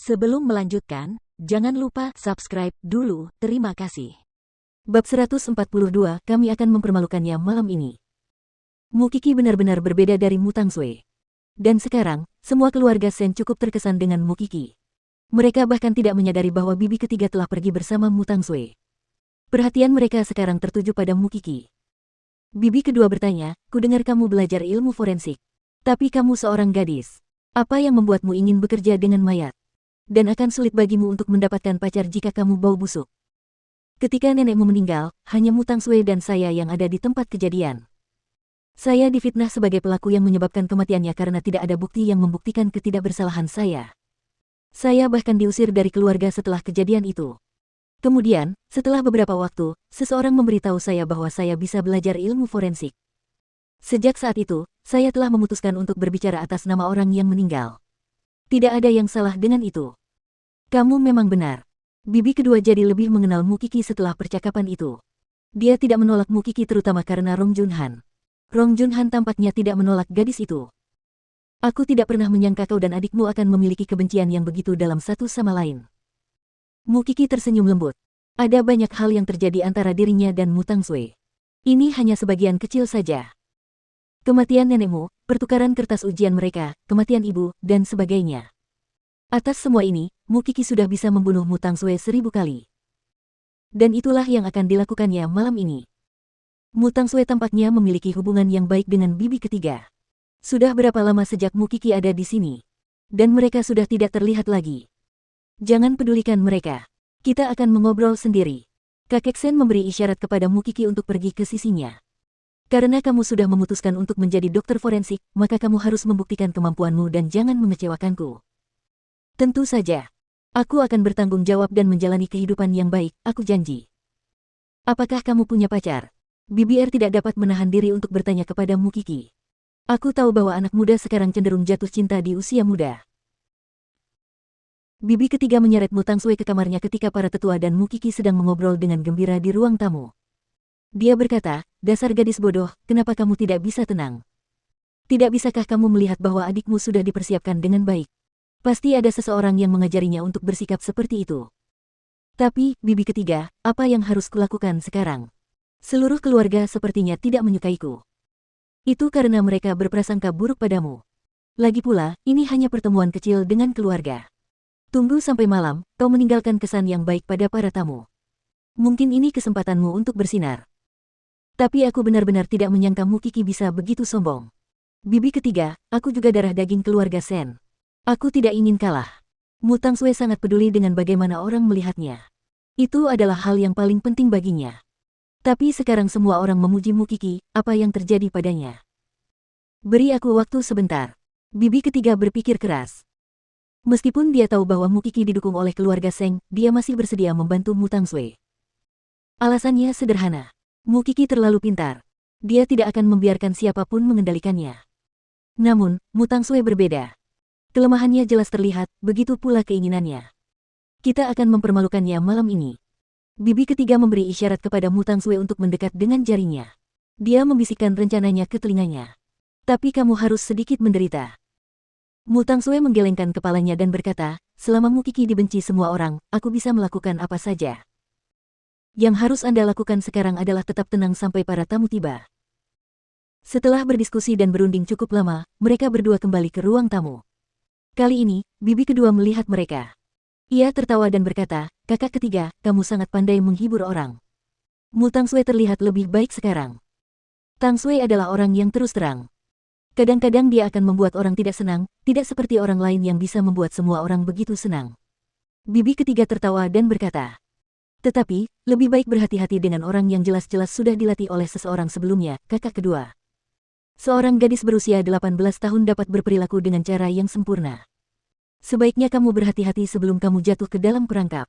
Sebelum melanjutkan, jangan lupa subscribe dulu, terima kasih. Bab 142, kami akan mempermalukannya malam ini. Mu Qixi benar-benar berbeda dari Mu Tangsui. Dan sekarang, semua keluarga Shen cukup terkesan dengan Mu Qixi. Mereka bahkan tidak menyadari bahwa bibi ketiga telah pergi bersama Mu Tangsui. Perhatian mereka sekarang tertuju pada Mu Qixi. Bibi kedua bertanya, ku dengar kamu belajar ilmu forensik. Tapi kamu seorang gadis. Apa yang membuatmu ingin bekerja dengan mayat? Dan akan sulit bagimu untuk mendapatkan pacar jika kamu bau busuk. Ketika nenekmu meninggal, hanya Mu Tangsui dan saya yang ada di tempat kejadian. Saya difitnah sebagai pelaku yang menyebabkan kematiannya karena tidak ada bukti yang membuktikan ketidakbersalahan saya. Saya bahkan diusir dari keluarga setelah kejadian itu. Kemudian, setelah beberapa waktu, seseorang memberitahu saya bahwa saya bisa belajar ilmu forensik. Sejak saat itu, saya telah memutuskan untuk berbicara atas nama orang yang meninggal. Tidak ada yang salah dengan itu. Kamu memang benar. Bibi kedua jadi lebih mengenal Mu Qixi setelah percakapan itu. Dia tidak menolak Mu Qixi terutama karena Rong Junhan. Rong Junhan tampaknya tidak menolak gadis itu. Aku tidak pernah menyangka kau dan adikmu akan memiliki kebencian yang begitu dalam satu sama lain. Mu Qixi tersenyum lembut. Ada banyak hal yang terjadi antara dirinya dan Mu Tangsui. Ini hanya sebagian kecil saja. Kematian nenekmu, pertukaran kertas ujian mereka, kematian ibu, dan sebagainya. Atas semua ini, Mu Qixi sudah bisa membunuh Mu Tangsui 1000 kali. Dan itulah yang akan dilakukannya malam ini. Mu Tangsui tampaknya memiliki hubungan yang baik dengan bibi ketiga. Sudah berapa lama sejak Mu Qixi ada di sini? Dan mereka sudah tidak terlihat lagi. Jangan pedulikan mereka. Kita akan mengobrol sendiri. Kakek Shen memberi isyarat kepada Mu Qixi untuk pergi ke sisinya. Karena kamu sudah memutuskan untuk menjadi dokter forensik, maka kamu harus membuktikan kemampuanmu dan jangan mengecewakanku. Tentu saja. Aku akan bertanggung jawab dan menjalani kehidupan yang baik, aku janji. Apakah kamu punya pacar? Bibi tidak dapat menahan diri untuk bertanya kepada Mu Qixi. Aku tahu bahwa anak muda sekarang cenderung jatuh cinta di usia muda. Bibi ketiga menyeret Mu Tangsui ke kamarnya ketika para tetua dan Mu Qixi sedang mengobrol dengan gembira di ruang tamu. Dia berkata, dasar gadis bodoh, kenapa kamu tidak bisa tenang? Tidak bisakah kamu melihat bahwa adikmu sudah dipersiapkan dengan baik? Pasti ada seseorang yang mengajarinya untuk bersikap seperti itu. Tapi, bibi ketiga, apa yang harus kulakukan sekarang? Seluruh keluarga sepertinya tidak menyukaiku. Itu karena mereka berprasangka buruk padamu. Lagi pula, ini hanya pertemuan kecil dengan keluarga. Tunggu sampai malam, kau meninggalkan kesan yang baik pada para tamu. Mungkin ini kesempatanmu untuk bersinar. Tapi aku benar-benar tidak menyangka Mu Qixi bisa begitu sombong. Bibi ketiga, aku juga darah daging keluarga Shen. Aku tidak ingin kalah. Mu Tangsui sangat peduli dengan bagaimana orang melihatnya. Itu adalah hal yang paling penting baginya. Tapi sekarang semua orang memuji Mu Qixi, apa yang terjadi padanya? Beri aku waktu sebentar. Bibi ketiga berpikir keras. Meskipun dia tahu bahwa Mu Qixi didukung oleh keluarga Shen, dia masih bersedia membantu Mu Tangsui. Alasannya sederhana. Mu Qixi terlalu pintar. Dia tidak akan membiarkan siapapun mengendalikannya. Namun, Mu Tangsui berbeda. Kelemahannya jelas terlihat, begitu pula keinginannya. Kita akan mempermalukannya malam ini. Bibi ketiga memberi isyarat kepada Mu Tangsui untuk mendekat dengan jarinya. Dia membisikkan rencananya ke telinganya. Tapi kamu harus sedikit menderita. Mu Tangsui menggelengkan kepalanya dan berkata, selama Mu Qixi dibenci semua orang, aku bisa melakukan apa saja. Yang harus Anda lakukan sekarang adalah tetap tenang sampai para tamu tiba. Setelah berdiskusi dan berunding cukup lama, mereka berdua kembali ke ruang tamu. Kali ini, bibi kedua melihat mereka. Ia tertawa dan berkata, kakak ketiga, kamu sangat pandai menghibur orang. Mu Tangsui terlihat lebih baik sekarang. Tangsui adalah orang yang terus terang. Kadang-kadang dia akan membuat orang tidak senang, tidak seperti orang lain yang bisa membuat semua orang begitu senang. Bibi ketiga tertawa dan berkata, tetapi, lebih baik berhati-hati dengan orang yang jelas-jelas sudah dilatih oleh seseorang sebelumnya, kakak kedua. Seorang gadis berusia 18 tahun dapat berperilaku dengan cara yang sempurna. Sebaiknya kamu berhati-hati sebelum kamu jatuh ke dalam perangkap.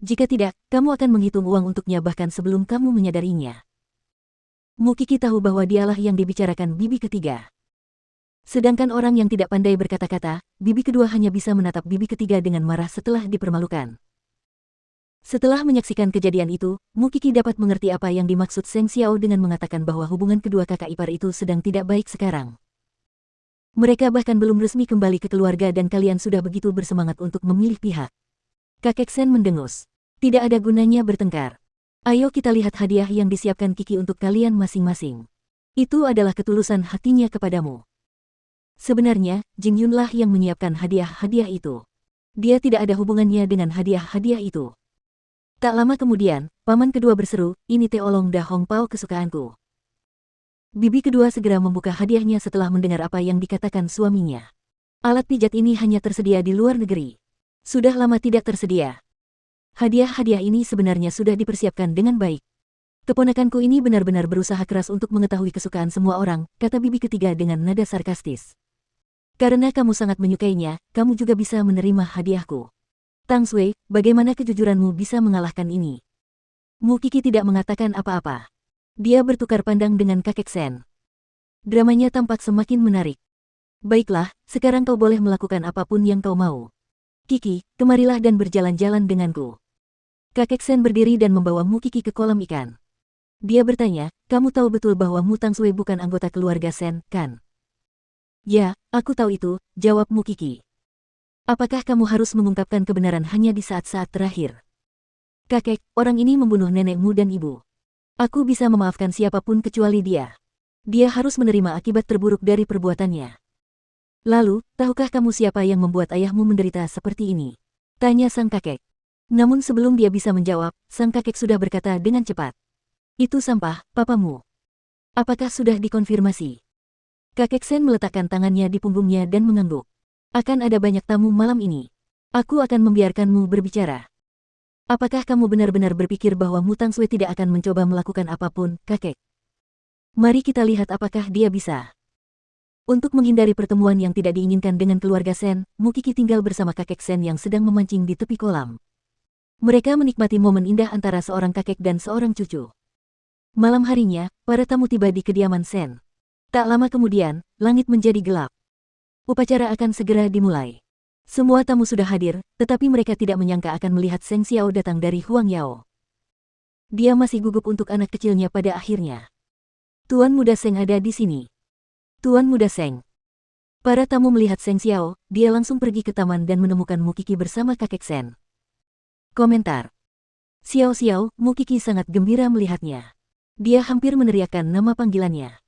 Jika tidak, kamu akan menghitung uang untuknya bahkan sebelum kamu menyadarinya. Mu Qixi tahu bahwa dialah yang dibicarakan bibi ketiga. Sedangkan orang yang tidak pandai berkata-kata, bibi kedua hanya bisa menatap bibi ketiga dengan marah setelah dipermalukan. Setelah menyaksikan kejadian itu, Mu Qixi dapat mengerti apa yang dimaksud Seng Xiao dengan mengatakan bahwa hubungan kedua kakak ipar itu sedang tidak baik sekarang. Mereka bahkan belum resmi kembali ke keluarga dan kalian sudah begitu bersemangat untuk memilih pihak. Kakek Sen mendengus. Tidak ada gunanya bertengkar. Ayo kita lihat hadiah yang disiapkan Kiki untuk kalian masing-masing. Itu adalah ketulusan hatinya kepadamu. Sebenarnya, Jing Yunlah yang menyiapkan hadiah-hadiah itu. Dia tidak ada hubungannya dengan hadiah-hadiah itu. Tak lama kemudian, paman kedua berseru, ini teh olong da Hong Pao kesukaanku. Bibi kedua segera membuka hadiahnya setelah mendengar apa yang dikatakan suaminya. Alat pijat ini hanya tersedia di luar negeri. Sudah lama tidak tersedia. Hadiah-hadiah ini sebenarnya sudah dipersiapkan dengan baik. Keponakanku ini benar-benar berusaha keras untuk mengetahui kesukaan semua orang, kata bibi ketiga dengan nada sarkastis. Karena kamu sangat menyukainya, kamu juga bisa menerima hadiahku. Tang Sui, bagaimana kejujuranmu bisa mengalahkan ini? Mu Kiki tidak mengatakan apa-apa. Dia bertukar pandang dengan kakek Sen. Dramanya tampak semakin menarik. Baiklah, sekarang kau boleh melakukan apapun yang kau mau. Kiki, kemarilah dan berjalan-jalan denganku. Kakek Sen berdiri dan membawa Mu Kiki ke kolam ikan. Dia bertanya, kamu tahu betul bahwa Mu Tang Sui bukan anggota keluarga Sen, kan? Ya, aku tahu itu, jawab Mu Kiki. Apakah kamu harus mengungkapkan kebenaran hanya di saat-saat terakhir? Kakek, orang ini membunuh nenekmu dan ibu. Aku bisa memaafkan siapapun kecuali dia. Dia harus menerima akibat terburuk dari perbuatannya. Lalu, tahukah kamu siapa yang membuat ayahmu menderita seperti ini? Tanya sang kakek. Namun sebelum dia bisa menjawab, sang kakek sudah berkata dengan cepat. Itu sampah, papamu. Apakah sudah dikonfirmasi? Kakek Sen meletakkan tangannya di punggungnya dan mengangguk. Akan ada banyak tamu malam ini. Aku akan membiarkanmu berbicara. Apakah kamu benar-benar berpikir bahwa Mu Tang Sui tidak akan mencoba melakukan apapun, kakek? Mari kita lihat apakah dia bisa. Untuk menghindari pertemuan yang tidak diinginkan dengan keluarga Sen, Mu Kiki tinggal bersama kakek Sen yang sedang memancing di tepi kolam. Mereka menikmati momen indah antara seorang kakek dan seorang cucu. Malam harinya, para tamu tiba di kediaman Sen. Tak lama kemudian, langit menjadi gelap. Upacara akan segera dimulai. Semua tamu sudah hadir, tetapi mereka tidak menyangka akan melihat Seng Xiao datang dari Huang Yao. Dia masih gugup untuk anak kecilnya pada akhirnya. Tuan Muda Seng ada di sini. Tuan Muda Seng. Para tamu melihat Seng Xiao, dia langsung pergi ke taman dan menemukan Mu Kiki bersama kakek Sen. Komentar. Xiao Xiao, Mu Kiki sangat gembira melihatnya. Dia hampir meneriakkan nama panggilannya.